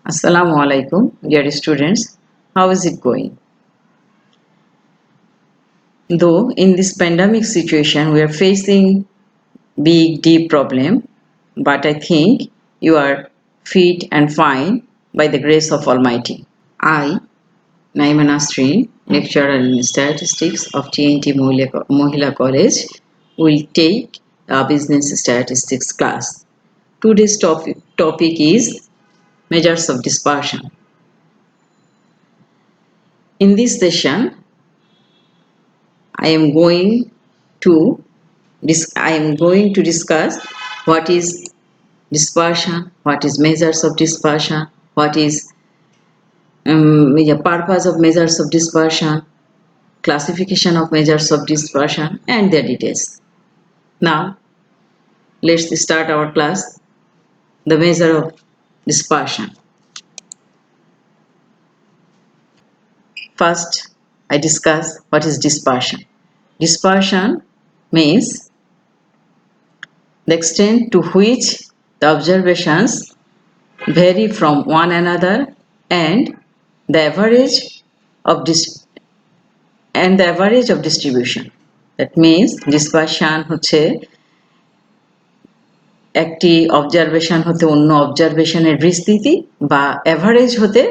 Assalamu alaikum, dear students. How is it going? Though in this pandemic situation we are facing big deep problem, but I think you are fit and fine by the grace of Almighty. I, Naima Nasreen, lecturer in statistics of TNT Mohila College, will take a business statistics class. Today's topic is measures of dispersion. In this session, I am going to discuss what is dispersion, what is measures of dispersion, what is the purpose of measures of dispersion, classification of measures of dispersion, and their details. Now, let's start our class. The measure of dispersion. First, I discuss what is dispersion. Dispersion means the extent to which the observations vary from one another and the average of distribution. That means dispersion হচ্ছে একটি observation হতে অন্য অবজারভেশনের বিস্তৃতি বা average হতে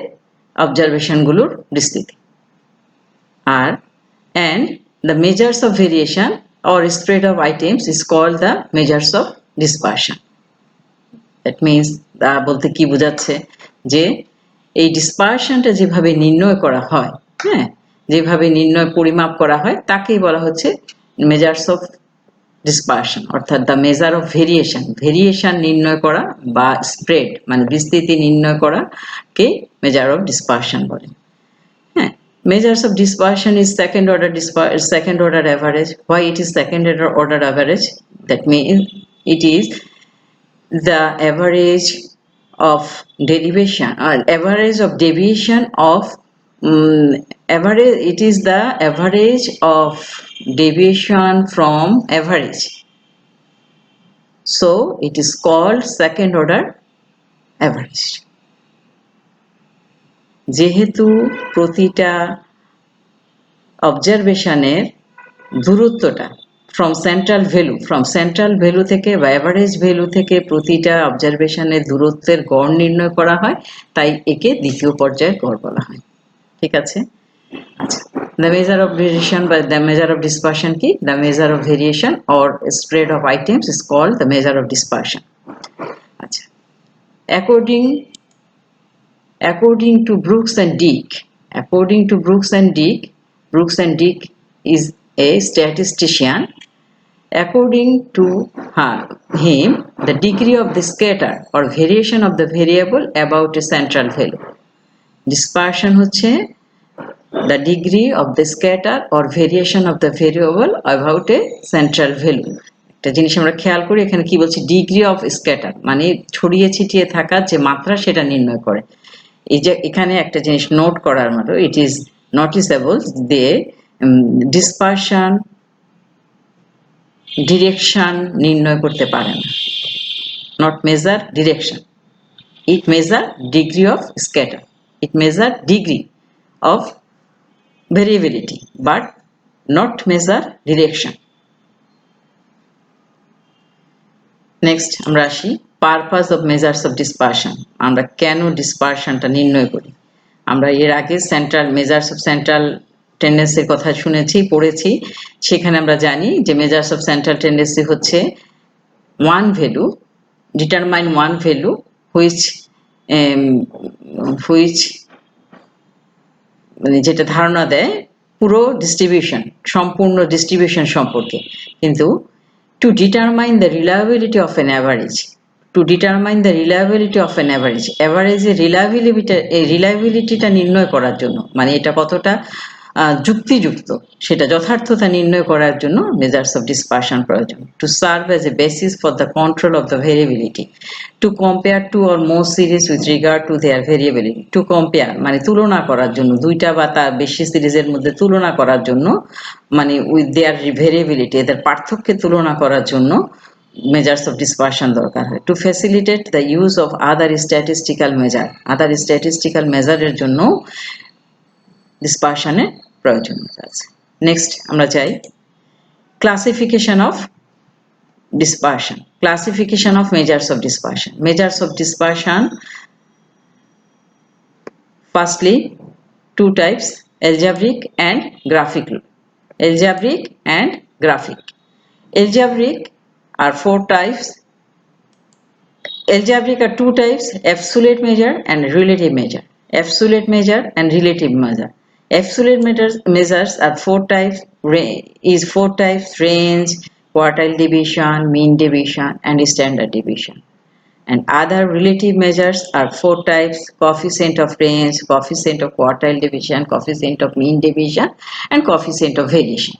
অবজারভেশনগুলোর বিস্তৃতি আর and the measures of variation or spread of items is called the measures of dispersion. That means বলতে কি বোঝাচ্ছে যে এই ডিসপারশনটা যেভাবে নির্ণয় করা হয় হ্যাঁ যেভাবে নির্ণয় পরিমাপ করা হয় তাকেই বলা হচ্ছে মেজার্স অফ ডিসপারশন অর্থাৎ দ্য মেজার অফ ভেরিয়েশন নির্ণয় করা বা স্প্রেড মানে বিস্তৃতি নির্ণয় করাকে মেজার অফ ডিসপারশন বলে হ্যাঁ measures of dispersion is second order average. Why it is second order average? That means it is the average of derivation or average of deviation of average. It is the average of deviation from average. So it is called second order average. যেহেতু প্রতিটা অবজারভেশনের দূরত্বটা from central value থেকে বা average value থেকে প্রতিটা অবজারভেশনের দূরত্বের গড় নির্ণয় করা হয় তাই একে দ্বিতীয় পর্যায়ের গড় বলা হয় ঠিক আছে আচ্ছা the measure of variation by the measure of dispersion কি the measure of variation or spread of items is called the measure of dispersion আচ্ছা according to Brooks and Dick is a statistician. According to him, the degree of the scatter or variation of the variable about a central value. Dispersion হচ্ছে the degree of the scatter or variation of the variable about a central value. একটা জিনিস আমরা খেয়াল করি এখানে কি বলছি degree of scatter মানে ছড়িয়ে ছিটিয়ে থাকা যে মাত্রা সেটা নির্ণয় করে এই যে এখানে একটা জিনিস নোট করার মতো ইট ইজ নোটিসেবল যে ডিসপারশন ডিরেকশন নির্ণয় করতে পারে না not measure direction it measure degree of scatter it measure degree of variability but not measure direction next আমরা আসি purpose of measures of dispersion আমরা কেন ডিসপারশনটা নির্ণয় করি আমরা এর আগে মেজার্স অফ সেন্ট্রাল টেন্ডেন্সির কথা পড়েছি সেখানে আমরা জানি যে মেজার্স অফ সেন্ট্রাল টেন্ডেন্সি হচ্ছে one value determine one value which মানে যেটা ধারণা দেয় পুরো ডিস্ট্রিবিউশন সম্পূর্ণ ডিস্ট্রিবিউশন সম্পর্কে কিন্তু to determine the reliability of an average average রিলায়েবিলিটিটা নির্ণয় করার জন্য মানে এটা কতটা যুক্তিযুক্ত সেটা যথার্থতা নির্ণয় করার জন্য মেজার্স অফ ডিসপারশন প্রয়োজন to serve as a basis for the control of the variability to compare two or more series with regard to their variability to compare মানে তুলনা করার জন্য দুইটা বা তার বেশি সিরিজের মধ্যে তুলনা করার জন্য মানে উইথ দেয়ার ভেরিয়েবিলিটি এদের পার্থক্যে তুলনা করার জন্য মেজার্স অফ ডিসপারশন দরকার হয়। To facilitate the use of other statistical মেজারের জন্য ডিসপারশনের প্রয়োজনীয়তা আছে। নেক্সট আমরা যাই classification of dispersion. Classification of measures of dispersion. Measures of dispersion, firstly, two types, algebraic and graphic. Algebraic and graphic. Algebraic are four types. Algebraic are two types, absolute measure and relative measure. Absolute measure and relative measure. Absolute measures are four types, range, quartile division, mean division and standard deviation. And other relative measures are four types, coefficient of range, coefficient of quartile division, coefficient of mean division and coefficient of variation.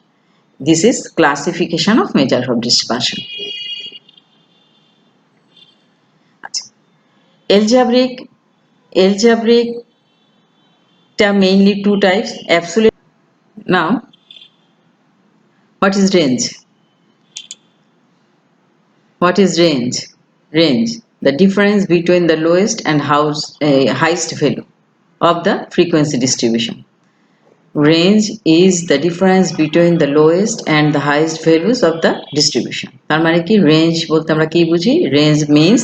This is classification of measures of dispersion. Algebraic mainly two types, absolute. Now, what is range? What is range? Range, the difference between the lowest and highest value of the frequency distribution. Range is the difference between the lowest and the highest values of the distribution. তার মানে কি range বলতে আমরা কি বুঝি? Range means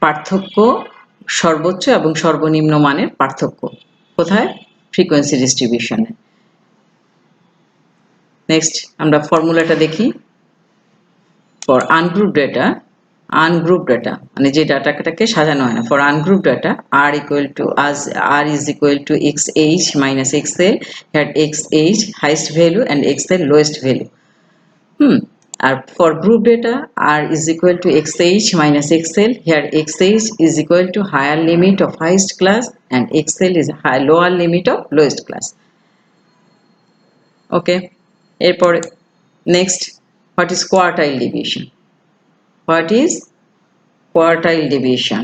পার্থক্য, সর্বোচ্চ এবং সর্বনিম্ন মানের পার্থক্য কোথায়? ফ্রিকোয়েন্সি ডিস্ট্রিবিউশনে। নেক্সট আমরা ফর্মুলাটা দেখি। ফর আনগ্রুপ ডেটা মানে যে ডাটাটাকে সাজানো হয় না, for ungroup data r is equal to xh minus xl, here xh highest value and xl lowest value. আর for group data r is equal to xh minus xl, here xh is equal to higher limit of highest class and xl is lower limit of lowest class. Okay, এরপরে next, what is quartile division? What is quartile division?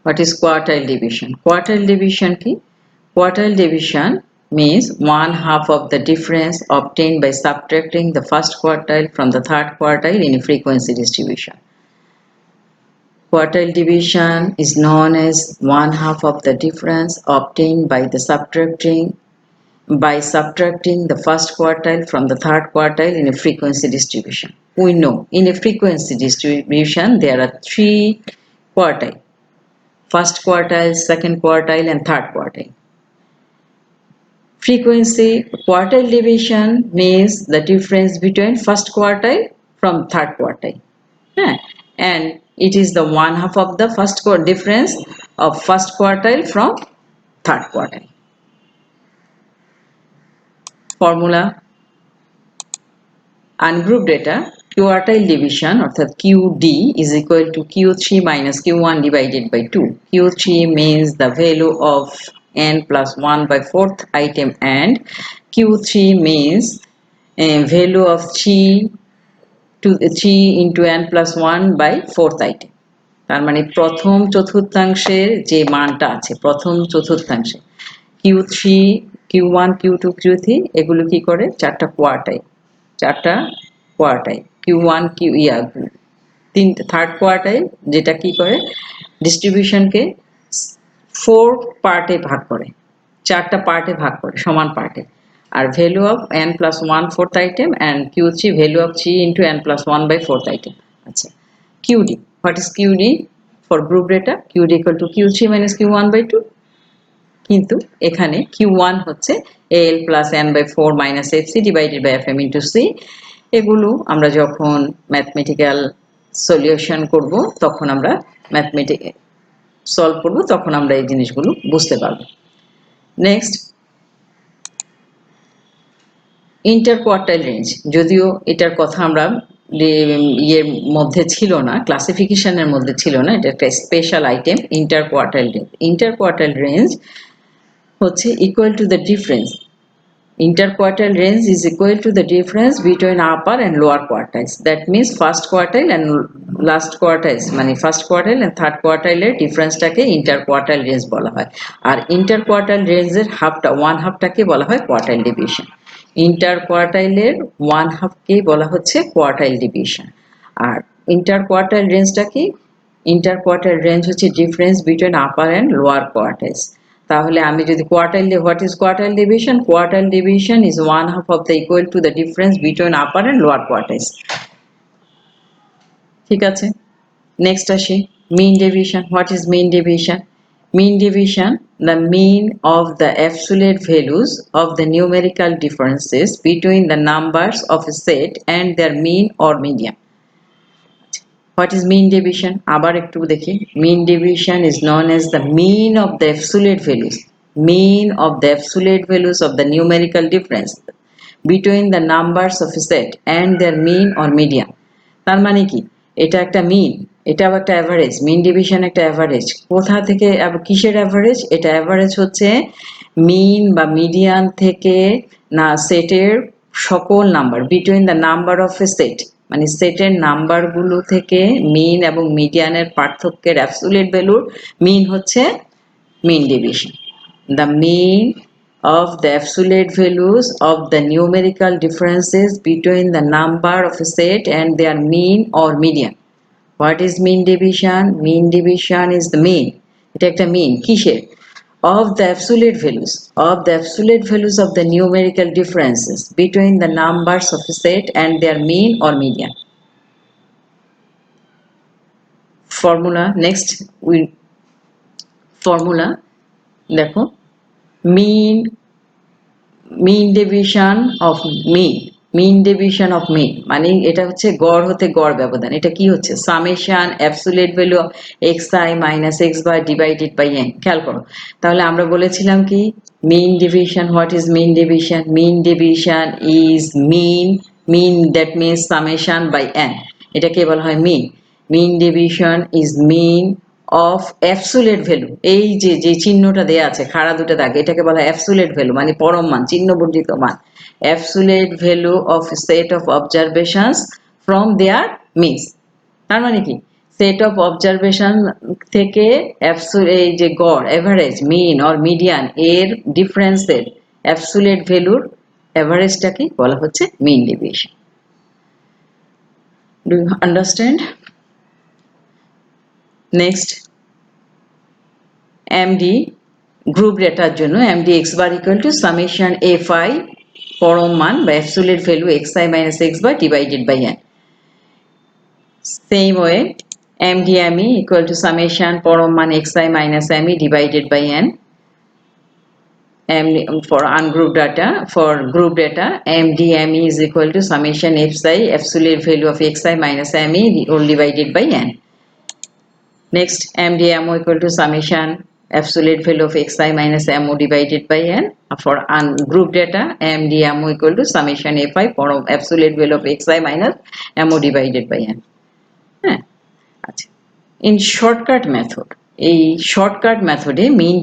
What is quartile division? Quartile division ki? Quartile division means 1/2 of the difference obtained by subtracting the first quartile from the third quartile in a frequency distribution. Quartile division is known as 1/2 of the difference obtained by subtracting the first quartile from the third quartile in a frequency distribution. We know in a frequency distribution there are three quartiles: first quartile, second quartile and third quartile. Frequency quartile division means the difference between first quartile from third quartile. And it is the 1/2 of the difference of first quartile from third quartile. Formula: ungrouped data quartile division অর্থাৎ QD is equal to Q3 minus Q1 divided by 2. Q3 means the value of n plus 1 by 4th item and Q3 means value of 3 into n plus 1 by 4th item. তার মানে প্রথম চতুর্থাংশের যে মানটা আছে, প্রথম চতুর্থাংশে Q3, Q1, Q2, Q3 এগুলো কি করে? চারটা কোয়ার্টাইল Q1 থার্ড কোয়ার্টাইল যেটা কি করে ডিস্ট্রিবিউশনকে 4 পার্টে ভাগ করে, চারটা পার্টে ভাগ করে, সমান পার্টে। আর value of n plus 1 4th item and Q3 value of 3 into n plus 1 by 4th item. আচ্ছা, QD, what is QD for group data? QD equal to Q3 minus Q1 by 2. কিন্তু এখানে Q1 হচ্ছে AL plus n by 4 minus FC divided by FM into C. এগুলো আমরা যখন mathematical solution করব, তখন আমরা সলভ করব, তখন আমরা এই জিনিসগুলো বুঝতে পারব। নেক্সট, ইন্টারকোয়ার্টাইল রেঞ্জ, যদিও এটার কথা আমরা ইয়ের মধ্যে ছিল না, ক্লাসিফিকেশনের মধ্যে ছিল না, এটা একটা স্পেশাল আইটেম। ইন্টারকোয়ার্টাইল রেঞ্জ হচ্ছে equal to the difference Interquartile range is equal to the difference between upper and lower quartiles. That means first quartile and last quartiles, মানে first quartile and third quartile এর ডিফারেন্সটাকে ইন্টারকোয়ার্টাইল range বলা হয়। আর ইন্টারকোয়ার্টাইল রেঞ্জের হাফটা one হাফটাকে বলা হয় কোয়ার্টাইল ডিভিশন। ইন্টারকোয়ার্টাইলের ওয়ান হাফকেই বলা হচ্ছে কোয়ার্টাইল ডিভিশন। আর ইন্টারকোয়ার্টাইল রেঞ্জটা কি? ইন্টারকোয়ার্টাইল রেঞ্জ হচ্ছে difference between upper and lower quartiles. তাহলে আমি যদি quartile, what is quartile division? Quartile division is one half of the equal to the difference between upper and lower quartiles. ঠিক আছে, next আসি mean division. What is mean division? Mean division, the mean of the absolute values of the numerical differences between the numbers of a set and their mean or median. What is mean division? আবার একটু দেখি। Mean division is known as the mean of the absolute values. Mean of the absolute values of the numerical difference between the numbers of a set and their mean or median. তার মানে কি? এটা একটা মিন, এটাও একটা average. মিন division একটা average. কোথা থেকে, কিসের অ্যাভারেজ? এটা অ্যাভারেজ হচ্ছে মিন বা মিডিয়ান থেকে না সেটের সকল number, between the number of A set, মানে সেটের নাম্বারগুলো থেকে মিন এবং মিডিয়ানের পার্থক্যের অ্যাবসোলিউট ভ্যালুর মিন হচ্ছে mean division. The mean of the absolute values of the numerical differences between the number of a set and their mean or median. What is mean division? Mean division is the mean. এটা একটা mean কিসের? Of the absolute values of the numerical differences between the numbers of a set and their mean or median. Formula, next we formula দেখো, mean division of mean division of mean মানে এটা হচ্ছে গড় হতে গড় ব্যবধান। এটা কি হচ্ছে? Summation absolute value of xi minus x bar divided by n। খেয়াল করো, তাহলে আমরা বলেছিলাম কি mean division, what is mean division? Mean division is mean that means summation by n, এটাকে বলা হয় mean। mean division is mean of absolute value, এই যে যে চিহ্নটা দেয়া আছে খাড়া দুটো দাগ, এটাকে বলা হয় absolute value মানে পরম মান, চিহ্ন বর্ধিত মান। absolute value of a set of observations from their means, তার মানে কি সেট অফ অবজারভেশন থেকে এই যে গড়, এভারেজ, মিন অর মিডিয়ান এর ডিফারেন্সের অ্যাবসোলিউট ভ্যালুর এভারেজটাকে বলা হচ্ছে mean division. Do you understand? Next MD group ডেটার জন্য MD x bar equal to summation f i পরম মান বা absolute value x i minus x bar divided by n. Same way MDME equal to summation পরম মান xi minus me divided by n. For ungrouped data, for group data, MDME is equal to summation psi absolute value of xi minus me whole divided by n. Next, MDMO equal to summation absolute value of xi minus mo divided by n. For ungrouped data, MDMO equal to summation fi পরম absolute value of xi minus mo divided by n. হ্যাঁ, আচ্ছা, in shortcut method, এই shortcut মেথডে mean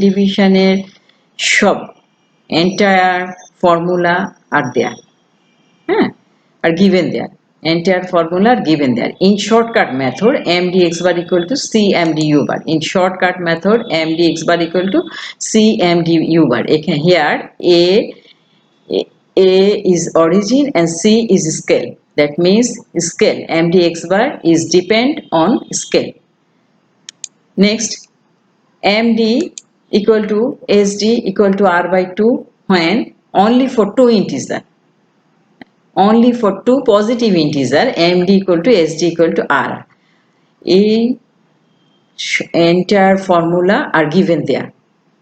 ডিভিশনের সব entire formula are there, হ্যাঁ, are given there, entire formula are given there. In shortcut method MD x bar equal to c MD u bar. In shortcut method MD x bar equal to c MD u bar. এখানে here A is origin and C is scale. That means scale MDX bar is depend on scale. Next, MD equal to SD equal to R by 2 when only for two integer. Only for two positive integer MD equal to SD equal to R. A entire formula are given there.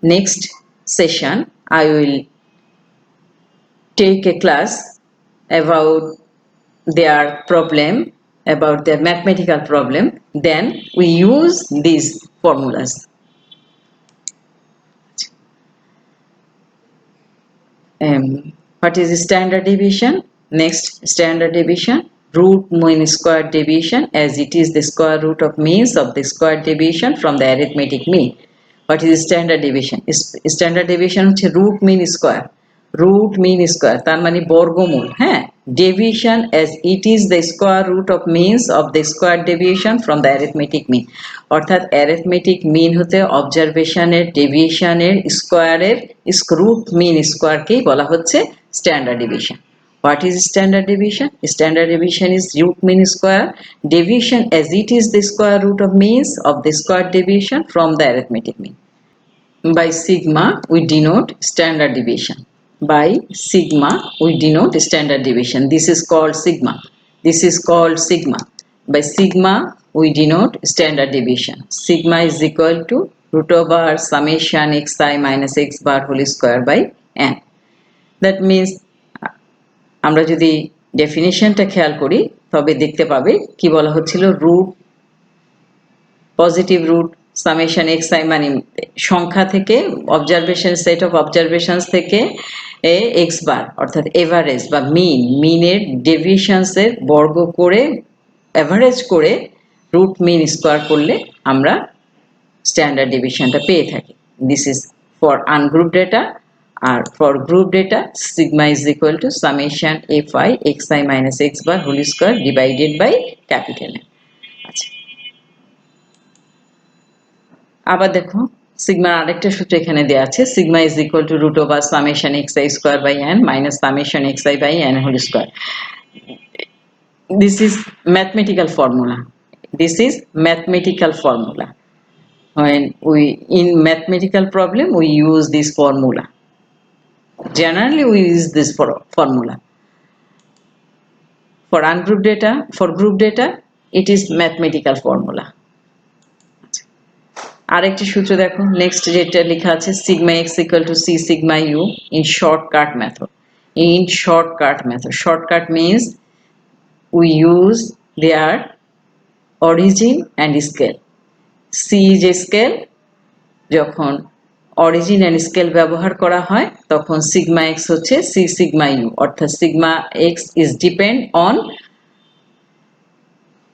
Next session I will take a class about their problem, about their mathematical problem, then we use these formulas. What is standard deviation? Next, standard deviation, root mean square deviation, as it is the square root of means of the square deviation from the arithmetic mean. What is standard deviation? Standard deviation হচ্ছে root mean square. Root mean square তার মানে বর্গমূল, হ্যাঁ, deviation as it is the square root of means of the square deviation from the arithmetic mean. অর্থাৎ arithmetic mean হতে অবজারভেশনের ডেভিয়েশনের স্কোয়ারের root mean স্কোয়ারকেই বলা হচ্ছে standard deviation. What is standard deviation? Standard deviation is root mean square deviation as it is the square root of means of the square deviation from the arithmetic mean. By sigma we denote standard deviation. By sigma we denote standard deviation. This is called sigma. This is called sigma. By sigma we denote standard deviation. Sigma is equal to root over summation xi minus x bar whole square by n. That means আমরা যদি ডেফিনিশনটা খেয়াল করি তবে দেখতে পাবে কি বলা হচ্ছিল, root positive root summation xi মানে সংখ্যা থেকে অবজারভেশন সেট অফ অবজারভেশনস থেকে এক্স বার অর্থাৎ এভারেজ বা মিনের ডেভিয়েশনসের বর্গ করে এভারেজ করে রুট মিন স্কোয়ার করলে আমরা স্ট্যান্ডার্ড ডেভিয়েশনটা পেয়ে থাকি. This is for ungroup data. আর for group data sigma is equal to summation fi xi minus x bar whole square divided by capital N. আচ্ছা, আবার দেখো সিগমার আরেকটা সূত্র এখানে দেওয়া আছে. Sigma is equal to root over summation xi square by n minus summation xi by n whole square. This is mathematical formula. This is mathematical formula. When we in mathematical problem we use this formula. Generally we use this formula. For ungrouped data, for group data, it is mathematical formula. আরেকটি সূত্র দেখো, next যেটা লেখা আছে sigma x equal to c sigma u in shortcut method. In shortcut method, shortcut means we use their origin and scale. C is a scale. যখন origin and scale ব্যবহার করা হয় তখন সিগমা এক্স হচ্ছে C sigma you, অর্থাৎ sigma x is depend on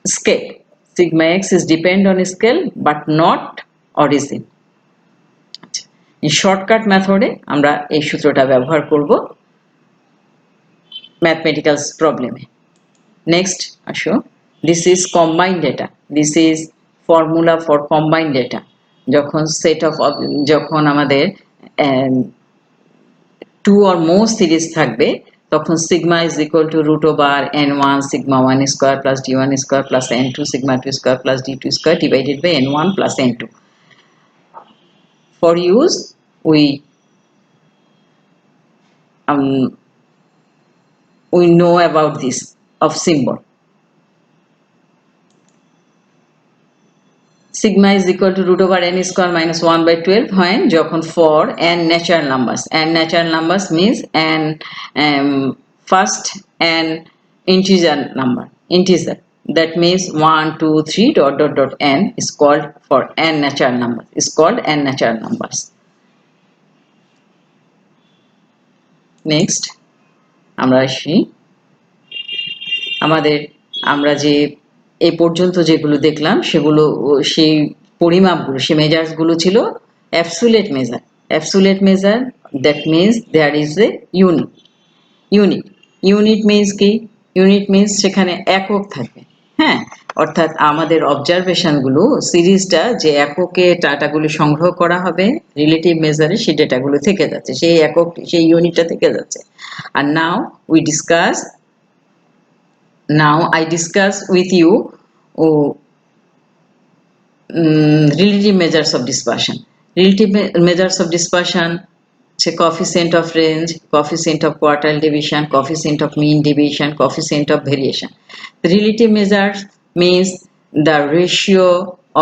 scale. Sigma x is depend on scale but not origin. এই shortcut মেথডে আমরা এই সূত্রটা ব্যবহার করব ম্যাথমেটিক্যাল প্রবলেমে. নেক্সট আসো, this is combined data. This is formula for combined data. যখন সেট অফ যখন আমাদের টু অর মোর সিরিজ থাকবে তখন sigma is equal to root over n1 sigma 1 square plus d1 square plus n2 sigma 2 square plus d2 square divided by n1 plus n2. For use we know about this of symbol. Sigma is equal to root over n square minus 1 by 12 when যখন for n natural numbers. N natural numbers means n first n integer number. Integer. That means 1, 2, 3 dot dot dot n is called for n natural numbers. Is called n natural numbers. Next, আমরা আসি আমাদের আমরা যে এই পর্যন্ত যেগুলো দেখলাম সেগুলো সেই পরিমাপগুলো সেই মেজার্সগুলো ছিল absolute measure. Absolute measure that means there is a unit. Unit unit means কি? ইউনিট মিন্স সেখানে একক থাকবে, হ্যাঁ, অর্থাৎ আমাদের অবজারভেশনগুলো সিরিজটা যে এককে ডাটাগুলো সংগ্রহ করা হবে রিলেটিভ মেজারে সেই ডেটাগুলো থেকে যাচ্ছে, সেই একক সেই ইউনিটটা থেকে যাচ্ছে. আর now I discuss with you relative measures of dispersion. Relative measures of dispersion say coefficient of range, coefficient of quartile deviation, coefficient of mean deviation, coefficient of variation. The relative measures means the ratio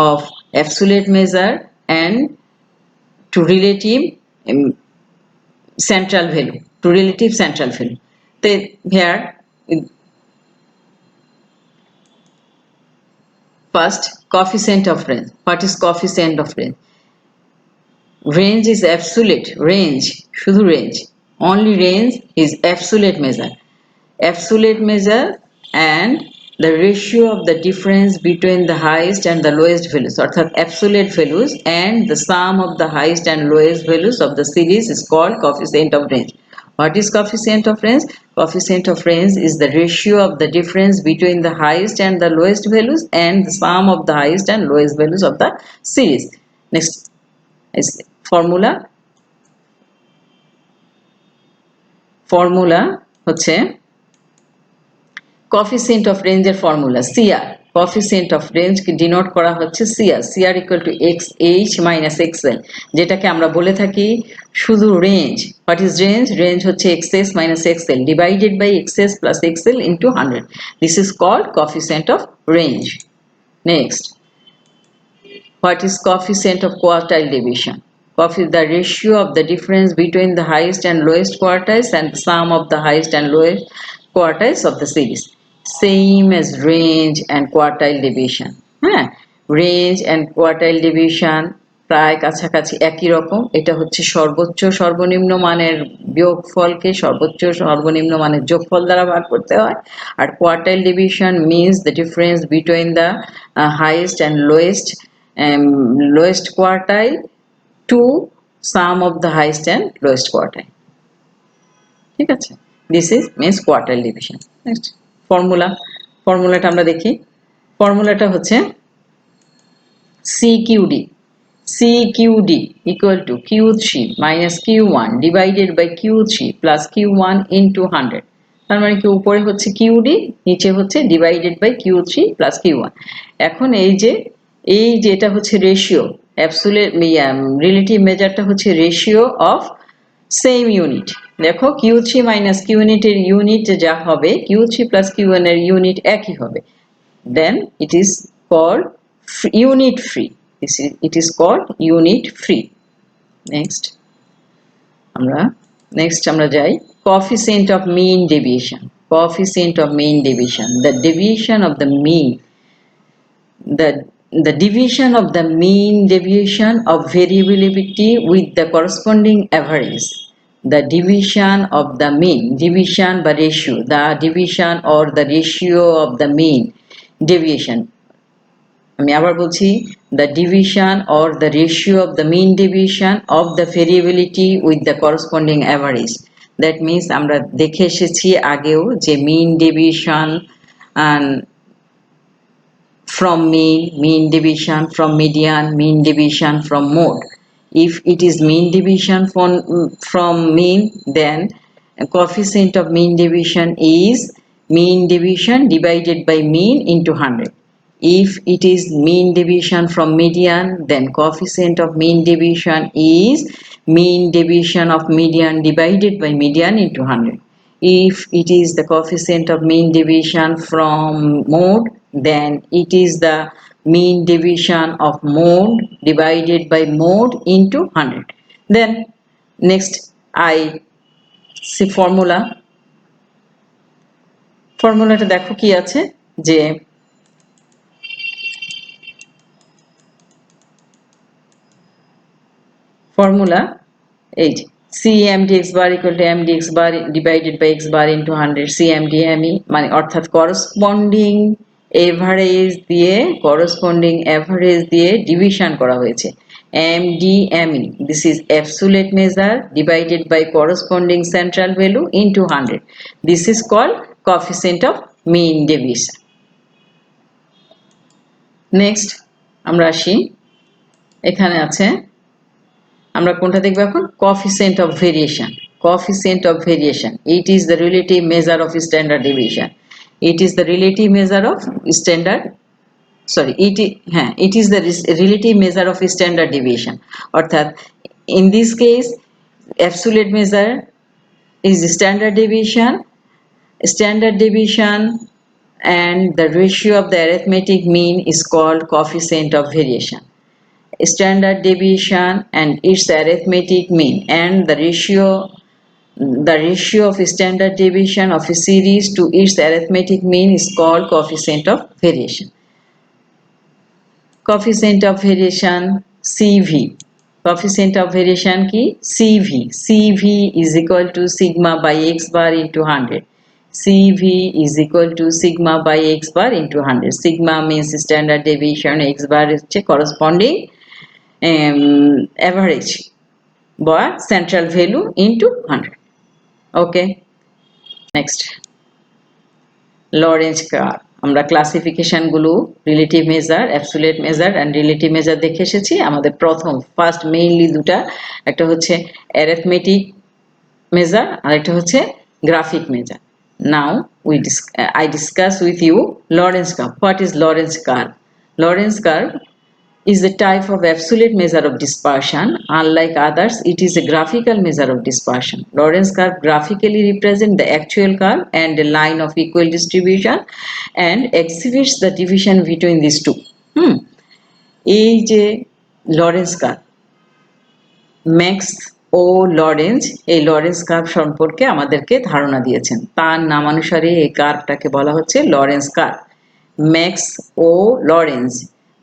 of absolute measure and to relative central value, to relative central value. Then here first, coefficient of range. What is coefficient of range? Range is absolute. Range, শুধু range. Only range is absolute measure. Absolute measure and the ratio of the difference between the highest and the lowest values অর্থাৎ absolute values and the sum of the highest and lowest values of the series is called coefficient of range. What is coefficient of range? Coefficient of range is the ratio of the difference between the highest and the lowest values and the sum of the highest and lowest values of the series. Next is formula হচ্ছে coefficient of range এর formula CR coefficient of range K denote করা হচ্ছে CR equal to XH minus XL যেটাকে আমরা বলে থাকি শুধু range. What is range? Range হচ্ছে XS minus XL divided by XS plus XL into 100. This is called coefficient of range. Next, what is coefficient of quartile division? The ratio of the difference between the highest and lowest quartiles and the sum of the highest and lowest quartiles of the series. Same as range and quartile division. Range and quartile division প্রায় কাছাকাছি একই রকম। এটা হচ্ছে সর্বোচ্চ সর্বনিম্ন মানের বিয়োগফলকে সর্বোচ্চ সর্বনিম্ন মানের যোগফল দ্বারা ভাগ করতে হয়। আর quartile division means the difference between the highest and lowest quartile to sum of the highest and lowest quartile. ঠিক আছে, this is means quartile division. Next, ফর্মুলাটা আমরা দেখি। ফর্মুলাটা হচ্ছে CQD equal to Q3 minus Q1 divided by Q3 plus Q1 into 100. তার মানে কি উপরে হচ্ছে QD নিচে হচ্ছে divided by Q3 plus Q1. এখন এই যে এটা হচ্ছে রেশিও অ্যাবসোলিউট রিলেটিভ মেজারটা হচ্ছে রেশিও অফ সেম ইউনিট। দেখো Q3 minus Q এর ইউনিট যা হবে Q3 plus Q1 এর ইউনিট একই হবে, then it is called unit free. It is called unit free. Next আমরা যাই coefficient of mean deviation. Coefficient of mean deviation, the deviation of the mean, the division of the mean deviation of variability with the corresponding average. The division of the mean, division by ratio, the division or the ratio of the mean deviation. আমি আবার বলছি the division or the ratio of the mean deviation of the variability with the corresponding average. That means আমরা দেখে এসেছি আগেও যে mean deviation and from mean division from median, mean division from mode. If it is mean division from mean, then coefficient of mean division is mean division divided by mean into 100. If it is mean division from median, then coefficient of mean division is mean division of median divided by median into 100. If it is the coefficient of mean division from mode, then it is the mean division of mode divided by mode into 100. Then next I see formulaটা দেখো কি আছে যে formula 8 CMD x bar equal to MD x bar divided by x bar into 100 CMD ME মানে অর্থাৎ corresponding average দিয়ে division করা হয়েছে MD ME, this is absolute measure divided by corresponding central value into 100. This is called coefficient of mean deviation. Next আমরা আসি, এখানে আছে আমরা কোনটা দেখব এখন coefficient of variation. Coefficient of variation, it is the relative measure of standard deviation. It is the relative measure of standard it is the relative measure of standard deviation. অর্থাৎ in this case absolute measure is standard deviation and the ratio of the arithmetic mean is called coefficient of variation. Standard deviation and its arithmetic mean and the ratio of standard deviation of a series to its arithmetic mean is called coefficient of variation. Coefficient of variation CV. Coefficient of variation ki CV is equal to sigma by x bar into 100. CV is equal to sigma by x bar into 100. Sigma means standard deviation, x bar হচ্ছে corresponding average বা central value into 100. Okay, next Lorenz curve. আমরা classification গুলো relative measure, absolute measure and relative measure দেখে এসেছি। আমাদের first mainly দুটা, একটা হচ্ছে অ্যারিথমেটিক মেজার আর একটা হচ্ছে graphic measure. Now I discuss with you Lorentz curve. What is Lorentz curve? Lorentz curve is a type of absolute measure of dispersion. Unlike others, it is a graphical measure of dispersion. Lorentz curve graphically represents the actual curve and the line of equal distribution and exhibits the division between these two. এই যে Lawrence curve, max ও Lorenz এই Lawrence curve সম্পর্কে আমাদেরকে ধারণা দিয়েছেন। তার নামানুসারে এই কার্ভটাকে বলা হচ্ছে লরেন্স কার্ভ। ম্যাক্স ও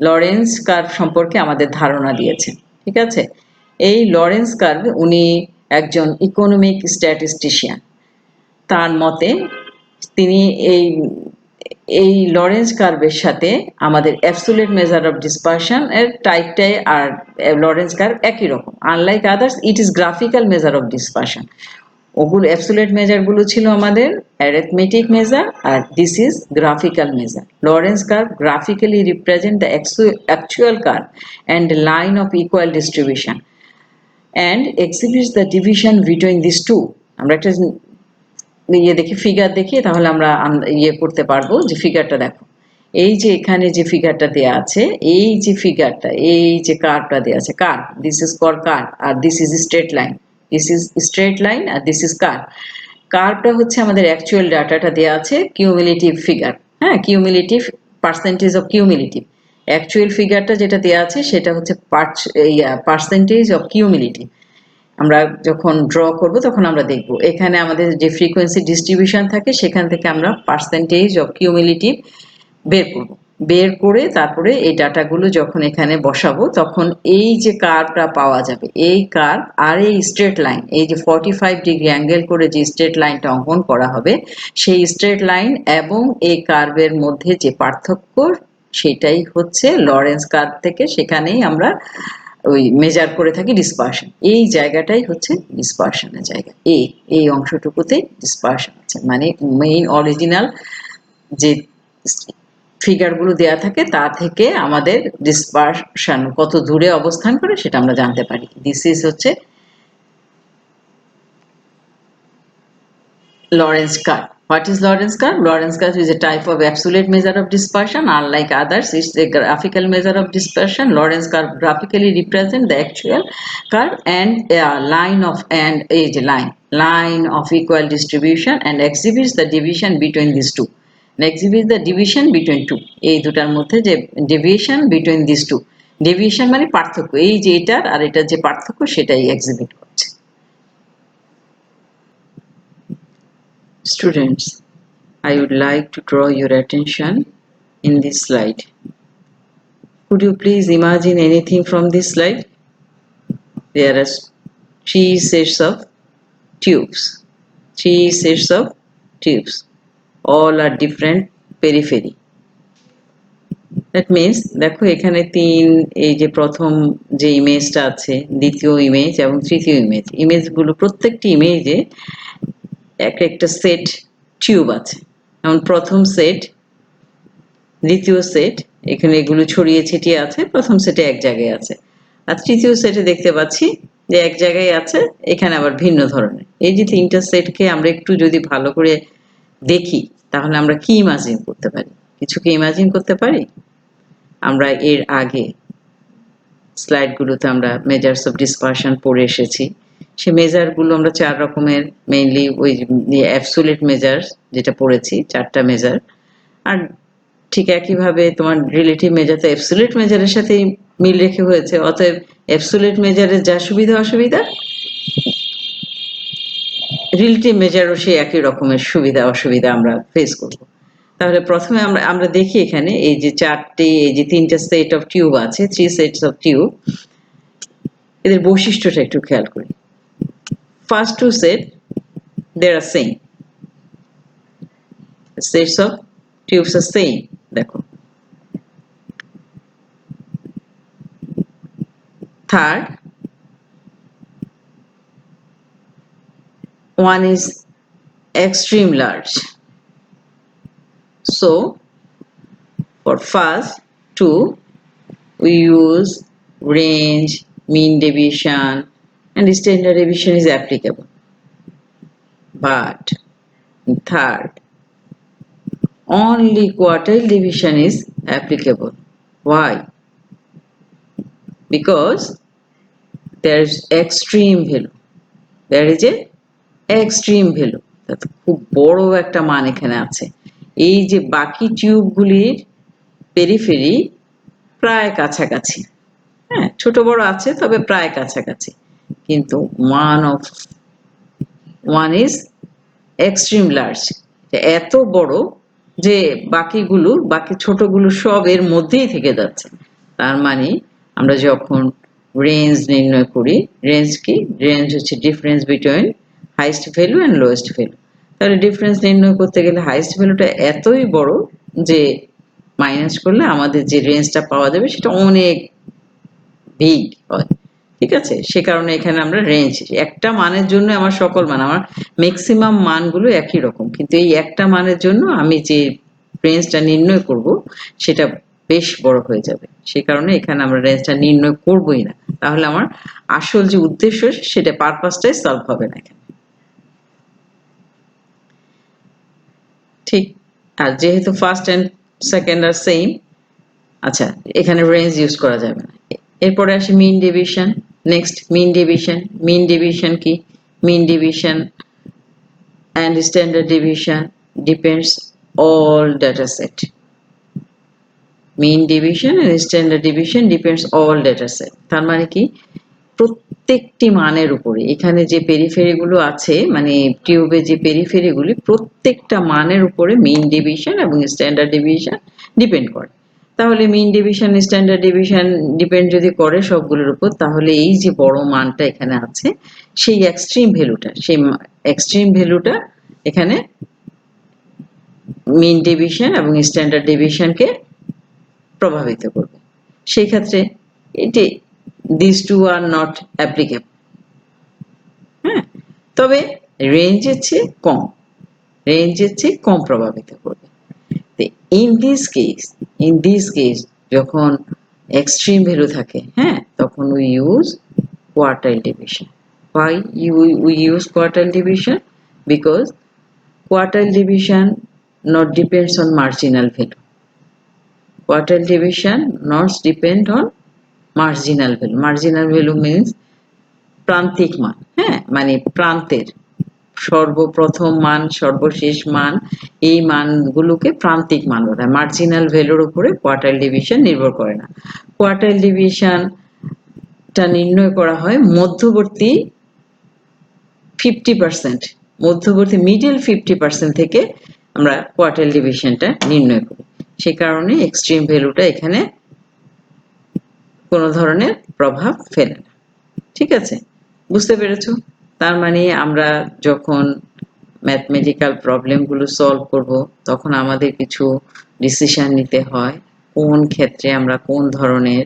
লরেন্স কার্ভ সম্পর্কে আমাদের ধারণা দিয়েছেন। ঠিক আছে, এই লরেন্স কার্ভ উনি একজন ইকোনমিক স্ট্যাটিস্টিশিয়ান। তার মতে তিনি এই লরেন্স কার্ভের সাথে আমাদের অ্যাবসোলিউট মেজার অফ ডিসপারশন এর টাইপটাই আর লরেন্স কার্ভ একই রকম। Unlike others, it is graphical measure of dispersion. ওগুলো অ্যাবসোলিউট মেজারগুলো ছিল আমাদের অ্যারিথমেটিক মেজার আর this is graphical measure. Lorenz curve graphically represent the actual curve and line of equal distribution and exhibits the division between this two. আমরা একটা দেখি, figure দেখি, তাহলে আমরা করতে পারবো। যে ফিগারটা দেখো, এই যে এখানে যে ফিগারটা দেয়া আছে, এই যে ফিগারটা, এই যে কার্ভটা দেয়া আছে, curve, this is call curve আর this is straight line. This is straight line আর দিস ইজ কার্ভ। কার্ভটা হচ্ছে আমাদের অ্যাকচুয়াল ডাটাটা দেয়া আছে, কিউমুলেটিভ ফিগার। হ্যাঁ, cumulative percentage of cumulative. Actual ফিগারটা যেটা দেয়া আছে সেটা হচ্ছে পার্সেন্টেজ অফ কিউমুলেটিভ। আমরা যখন ড্র করব তখন আমরা দেখব এখানে আমাদের যে ফ্রিকোয়েন্সি ডিস্ট্রিবিউশন থাকে সেখান থেকে আমরা পার্সেন্টেজ অফ কিউমুলেটিভ বের করব। বের করে তারপরে এই ডাটাগুলো যখন এখানে বসাবো তখন এই যে কার্ভটা পাওয়া যাবে, এই কার্ভ আর এই স্ট্রেট লাইন, এই যে 45 ডিগ্রি অ্যাঙ্গেল করে যে স্ট্রেট লাইনটা অঙ্কন করা হবে, সেই স্ট্রেট লাইন এবং এই কার্ভের মধ্যে যে পার্থক্য সেটাই হচ্ছে লরেন্স কার্ভ থেকে, সেখানেই আমরা ওই মেজার করে থাকি ডিসপারশন। এই জায়গাটাই হচ্ছে ডিসপারশনের জায়গা। এই অংশটুকুতে ডিসপারশন আছে, মানে মেইন অরিজিনাল যে ফিগারগুলো দেয়া থাকে তা থেকে আমাদের ডিসপারশন কত দূরে অবস্থান করে সেটা আমরা জানতে পারি। দিস ইজ হচ্ছে Lorentz curve. What is Lorentz curve? Lorentz curve is a type of absolute measure of dispersion. Unlike others, it's a graphical measure of dispersion. Lorentz curve graphically represents the actual curve and a line of equal distribution and exhibits the division between these two. Exhibits the division between two. এই দুটার মধ্যে যে deviation between these two. Deviation মানে পার্থক্য, এই যে এটার আর এটার যে পার্থক্য সেটাই এক্সিবিট করছে। Students, I would like to draw your attention in this slide. Could you please imagine anything from this slide? There are three sets of tubes. All are different periphery. That means দেখো এখানে এই যে প্রথম যে ইমেজটা আছে, দ্বিতীয় image এবং তৃতীয় ইমেজগুলো প্রত্যেকটি ইমেজে একটা সেট টিউব আছে। যেমন প্রথম সেট, দ্বিতীয় সেট, এখানে এগুলো ছড়িয়ে ছিটিয়ে আছে, প্রথম সেটে এক জায়গায় আছে। আর তৃতীয় সেটে দেখতে পাচ্ছি যে এক জায়গায় আছে, এখানে আবার ভিন্ন ধরনের। এই যে তিনটা সেটকে আমরা একটু যদি ভালো করে দেখি তাহলে আমরা কি ইমাজিন করতে পারি? কিছু কি ইমাজিন করতে পারি? আমরা এর আগে স্লাইডগুলোতে আমরা মেজার্স অফ ডিসপারশন পড়ে এসেছি। সে মেজারগুলো আমরা চার রকমের, মেইনলি ওই অ্যাবসোলিউট মেজার যেটা পড়েছি, চারটা মেজার। আর ঠিক একইভাবে তোমার রিলেটিভ মেজার তো অ্যাবসোলিউট মেজারের সাথে মিল রেখে হয়েছে, অতএব অ্যাবসোলিউট মেজারের যা সুবিধা অসুবিধা, রিলেটিভ মেজারও সেই একই রকমের সুবিধা অসুবিধা আমরা ফেস করব। তাহলে প্রথমে আমরা দেখি এখানে এই যে তিনটা সেট অফ টিউব আছে, 3 সেটস অফ টিউব, এদের বৈশিষ্ট্যটা একটু খেয়াল করি। First two set, they are same. sets of tubes are same. দেখো third, one is extreme large. So for first two we use range, mean deviation and standard deviation is applicable. But in third, only quartile division is applicable. Why? Because there is extreme value. There is a extreme value. খুব বড় একটা মান এখানে আছে। এই যে বাকি টিউবগুলির periphery প্রায় কাছাকাছি, হ্যাঁ ছোট বড় আছে তবে প্রায় কাছাকাছি, কিন্তু ওয়ান ইজ এক্সট্রিম লার্জ, এত বড় যে বাকি ছোটগুলো সব এর মধ্যেই থেকে যাচ্ছে। তার মানে আমরা যখন রেঞ্জ নির্ণয় করি, রেঞ্জ কি? রেঞ্জ হচ্ছে difference between highest value and lowest value. তাহলে ডিফারেন্স নির্ণয় করতে গেলে হাইয়েস্ট ভ্যালুটা এতই বড় যে মাইনাস করলে আমাদের যে রেঞ্জটা পাওয়া যাবে সেটা অনেক বিগ হয়। ঠিক আছে, সে কারণে এখানে আমরা রেঞ্জ, একটা মানের জন্য আমার সকল মান, আমার ম্যাক্সিমাম মানগুলো একই রকম, কিন্তু এই একটা মানের জন্য আমি যে রেঞ্জটা নির্ণয় করব সেটা বেশ বড় হয়ে যাবে। সে কারণে এখানে আমরা রেঞ্জটা নির্ণয় করবই না, তাহলে আমার আসল যে উদ্দেশ্য সেটা পারপাসটাই সলভ হবে না এখানে। ঠিক, আর যেহেতু first and second are same, আচ্ছা এখানে রেঞ্জ ইউজ করা যাবে না। এরপরে আসি mean division. Next mean division. Mean division কি? Mean division and standard deviation depends all data set. Mean division and standard deviation depends all data set. তার মানে কি? প্রত্যেকটি মানের উপরে, এখানে যে পেরিফেরিগুলো আছে মানে টিউবে যে পেরিফেরিগুলি, প্রত্যেকটা মানের উপরে মিন ডিভিশন এবং স্ট্যান্ডার্ড ডিভিশন ডিপেন্ড করে। তাহলে মিন ডিভিশন স্ট্যান্ডার্ড ডিভিশন ডিপেন্ড যদি করে সবগুলোর উপর, তাহলে এই যে বড় মানটা এখানে আছে সেই এক্সট্রিম ভ্যালুটা এখানে মিন ডিভিশন এবং স্ট্যান্ডার্ড ডিভিশনকে প্রভাবিত করবে। সেই ক্ষেত্রে এটি these two are not applicable. হ্যাঁ, তবে রেঞ্জের চেয়ে কম প্রভাবিত করবে। ইন দিস কেস যখন এক্সট্রিম ভ্যালু থাকে, হ্যাঁ, তখন we use quartile division. Why we use quartile division? Because quartile division not depends on marginal value. Quartile division not depend on marginal value. Marginal value means প্রান্তিক মান, হ্যাঁ, মানে প্রান্তের সর্বপ্রথম মান সর্বশেষ মান, এই মানগুলোকে প্রান্তিক মান বলা হয়। মার্জিনাল ভ্যালুর উপরে কোয়ার্টাইল ডিভিশন নির্ভর করে না। কোয়ার্টাইল ডিভিশনটা নির্ণয় করা হয় মধ্যবর্তী 50%, মধ্যবর্তী মিডল 50% থেকে আমরা কোয়ার্টাইল ডিভিশনটা নির্ণয় করি। সে কারণে এক্সট্রিম ভ্যালুটা এখানে কোনো ধরনের প্রভাব ফেলে না। ঠিক আছে, বুঝতে পেরেছো? তার মানে আমরা যখন ম্যাথমেটিক্যাল প্রবলেমগুলো সলভ করব তখন আমাদের কিছু ডিসিশন নিতে হয়, কোন ক্ষেত্রে আমরা কোন ধরনের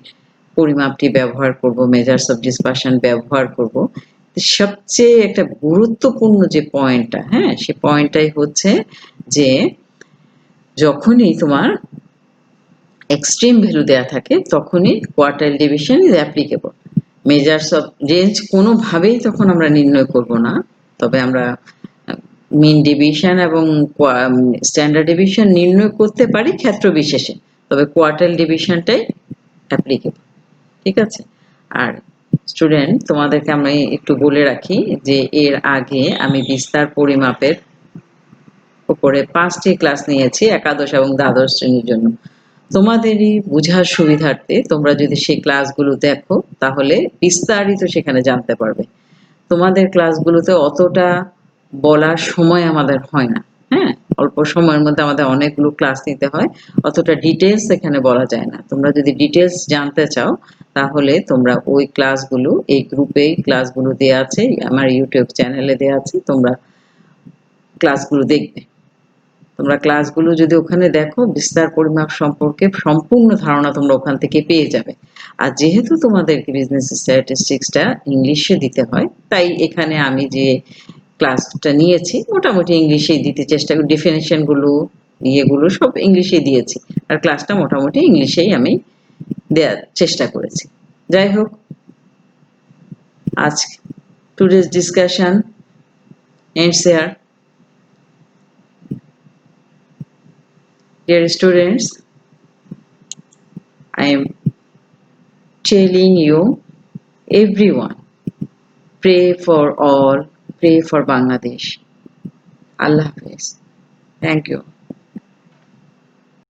পরিমাপটি ব্যবহার করব, মেজার্স অফ ডিসপারশন ব্যবহার করব। সবচেয়ে একটা গুরুত্বপূর্ণ যে পয়েন্টটা, হ্যাঁ, সে পয়েন্টটাই হচ্ছে যে যখনই তোমার এক্সট্রিম ভ্যালু দেয়া থাকে তখনই quartile division is applicable. Measures of range কোনোভাবেই তখন আমরা নির্ণয় করব না, তবে আমরা মিন ডিভিশন এবং স্ট্যান্ডার্ড ডিভিশন নির্ণয় করতে পারি ক্ষেত্র বিশেষে, তবে কোয়ার্টাইল ডিভিশনটাই অ্যাপ্লিকেবল। ঠিক আছে, আর স্টুডেন্ট তোমাদেরকে আমি একটু বলে রাখি যে এর আগে আমি বিস্তার পরিমাপের উপরে 5টি ক্লাস নিয়েছি একাদশ এবং দ্বাদশ শ্রেণীর জন্য। তোমাদেরই বোঝার সুবিধার্থে তোমরা যদি সেই ক্লাসগুলো দেখো তাহলে বিস্তারিত সেখানে জানতে পারবে। তোমাদের ক্লাসগুলোতে অতটা বলার সময় আমাদের হয় না, হ্যাঁ, অল্প সময়ের মধ্যে আমাদের অনেকগুলো ক্লাস নিতে হয়, অতটা ডিটেলস এখানে বলা যায় না। তোমরা যদি ডিটেলস জানতে চাও তাহলে তোমরা ওই ক্লাসগুলো, এই গ্রুপেই ক্লাসগুলো দেওয়া আছে, আমার ইউটিউব চ্যানেলে দেওয়া আছে, তোমরা ক্লাসগুলো দেখবে। তোমরা ক্লাসগুলো যদি ওখানে দেখো, বিস্তার পরিমাপ সম্পর্কে সম্পূর্ণ ধারণা তোমরা ওখান থেকে পেয়ে যাবে। আর যেহেতু তোমাদেরকে বিজনেস স্ট্যাটিস্টিক্সটা ইংলিশে দিতে হয়, তাই এখানে আমি যে ক্লাসটা নিয়েছি মোটামুটি ইংলিশেই দিতে চেষ্টা করি। ডেফিনেশনগুলো ইয়েগুলো সব ইংলিশেই দিয়েছি, আর ক্লাসটা মোটামুটি ইংলিশেই আমি দেওয়ার চেষ্টা করেছি। যাই হোক, আজ today's discussion ends here. Dear students, I am telling you, everyone, pray for all, pray for Bangladesh. Allah Hafiz. Thank you.